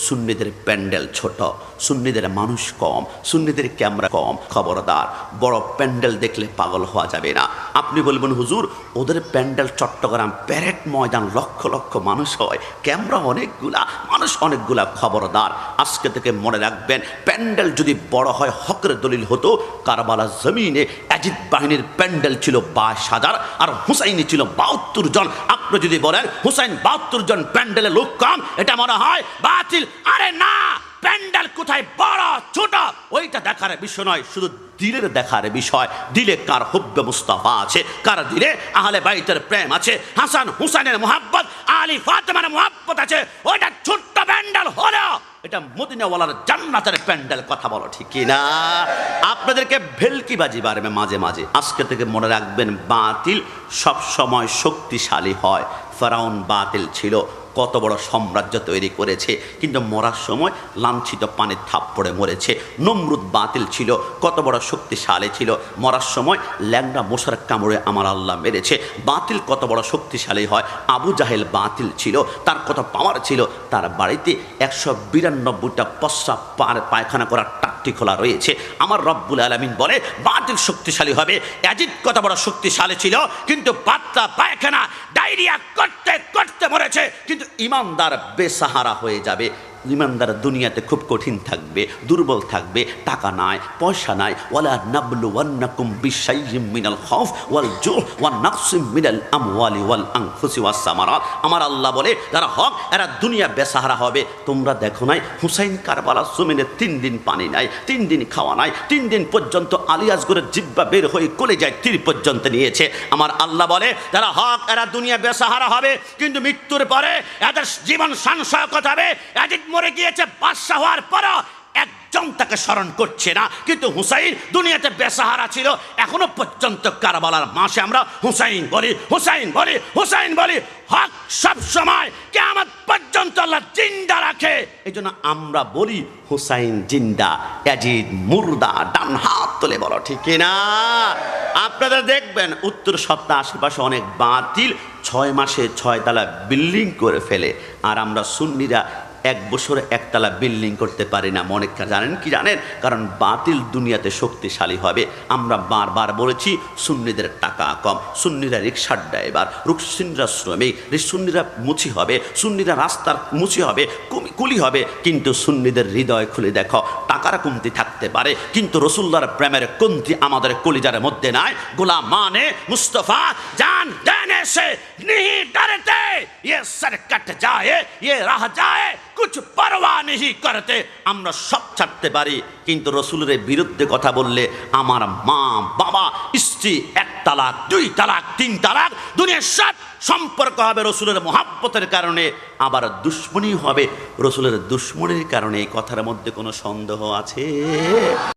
সুন্নিদের প্যান্ডেল ছোট, সুন্নিদের মানুষ কম, সুন্নিদের ক্যামেরা কম। খবরদার, বড় প্যান্ডেল দেখলে পাগল হওয়া যাবে না। আপনি বলবেন হুজুর ওদের প্যান্ডেল চট্টগ্রাম প্যারেড ময়দান, লক্ষ লক্ষ মানুষ হয়, ক্যামেরা অনেকগুলা, মানুষ অনেকগুলা। খবরদার, আজকে থেকে মনে রাখবেন, প্যান্ডেল যদি বড় হয় হকের দলিল হতো। কারবালা জমিনে ইয়াজিদ বাহিনীর প্যান্ডেল ছিল 22,000 আর হুসাইনি ছিল 72 জন। আপনি যদি বলেন হুসাইন 72 জন প্যান্ডেলে লোক কম, এটা মনে হয় বাতিল। আরে না, প্যান্ডেল কোথায় বড় ছোট ওইটা দেখার বিষয় নয়, শুধু দিলের দেখার বিষয়। দিলে কার হুব্বে মুস্তাফা আছে, কার দিলে আহলে বাইতের প্রেম আছে, হাসান হুসাইনের মুহাব্বত, আলী ফাতেমার মুহাব্বত আছে, ওইটা ছোট্ট প্যান্ডেল হলো এটা মদিনাওয়ালার জান্নাতের প্যান্ডেল। কথা বলো ঠিক না? আপনাদেরকে ভেলকিবাজি বাড়বে মাঝে মাঝে। আজকে থেকে মনে রাখবেন, বাতিল সব সময় শক্তিশালী হয়। ফেরাউন বাতিল ছিল, কত বড় সাম্রাজ্য তৈরি করেছে, কিন্তু মরার সময় লাঞ্ছিত পানির থাপ্পড়ে মরেছে। নমরুদ বাতিল ছিল, কত বড় শক্তিশালী ছিল, মরার সময় ল্যাংড়া মশার কামড়ে আমার আল্লাহ মেরেছে। বাতিল কত বড় শক্তিশালী হয়। আবু জাহেল বাতিল ছিল, তার কত পাওয়ার ছিল, তার বাড়িতে 192টা প্রস্রাব পায়খানা করার টাট্টি খোলা রয়েছে। আমার রব্বুল আলামিন বলে বাতিল শক্তিশালী হবে। ইয়াজিদ কত বড় শক্তিশালী ছিল, কিন্তু পাতলা পায়খানা ডায়রিয়া করতে করতে মরেছে। কিন্তু ইমানদার বেসাহারা হয়ে যাবে। ইমানদার দুনিয়াতে খুব কঠিন থাকবে, দুর্বল থাকবে, টাকা নাই, পয়সা নাই। ওয়ালা নাবলুওয়ান্নাকুম বিশাইয়্যিম মিনাল খাউফ ওয়াল জুহ ওয়ান নাকসিম মিনাল আমওয়ালি ওয়াল আনফুসি ওয়াস সামারাত। আমার আল্লাহ বলে যারা হক এরা দুনিয়া বেসাহারা হবে। তোমরা দেখো নাই হুসাইন কারবালা জমিনে 3 দিন পানি নাই, 3 দিন খাওয়া নাই, 3 দিন পর্যন্ত আলী আসগরের জিহ্বা বের হয়ে কলেজায় তীর পর্যন্ত নিয়েছে। আমার আল্লাহ বলে যারা হক এরা দুনিয়া বেসাহারা হবে, কিন্তু মৃত্যুর পরে এদের জীবন সাংশয়কত হবে। এদিক মরে গিয়েছে, বাদশাহ হওয়ার পরও একজন তাকে স্মরণ করছে না। কিন্তু হুসাইন দুনিয়াতে বেসাহারা ছিল, এখনো পর্যন্ত কারবালার মাসে আমরা হুসাইন বলি, হুসাইন বলি, হুসাইন বলি। হক সব সময় কিয়ামত পর্যন্ত আল্লাহ জিন্দা রাখে, এই জন্য আমরা বলি হুসাইন জিন্দা, ইয়াজিদ মুর্দা। ডান হাত তুলে বলো ঠিক না? আপনারা দেখবেন উত্তর সপ্তাহ আশেপাশে অনেক বাতিল 6 মাসে 6 তলা বিল্ডিং করে ফেলে, আর আমরা সুন্নিরা 1 বছরে 1 তলা বিল্ডিং করতে পারি না। মনে জানেন কি জানেন? কারণ বাতিল দুনিয়াতে শক্তিশালী হবে। আমরা বারবার বলেছি সুন্নিদের টাকা কম, সুন্নিরা রিক্সার ড্রাইভার, সুন্নিরা শ্রমিক, সুন্নিরা মুচি হবে, সুন্নিরা রাস্তার মুচি হবে, কুলি হবে। কিন্তু সুন্নিদের হৃদয় খুলে দেখো, টাকার কমতি থাকতে পারে, কিন্তু রসুল্লাহর প্রেমের কমতি আমাদের কলিজার মধ্যে নাই। গোলাম মানে মুস্তফা জান দেনে সে नहीं डरते, ये सर कट जाए ये रह जाए कुछ परवाह नहीं करते। আমরা সব ছাড়তে পারি, কিন্তু রসুলের বিরুদ্ধে কথা বললে আমার মা বাবা স্ত্রী 1 তালাক 2 তালাক 3 তালাক, দুনিয়ার সব সম্পর্ক হবে রসুলের মহাব্বতের কারণে। আবার দুশ্মনী হবে রসুলের দুশ্মনীর কারণে। এই কথার মধ্যে কোনো সন্দেহ আছে?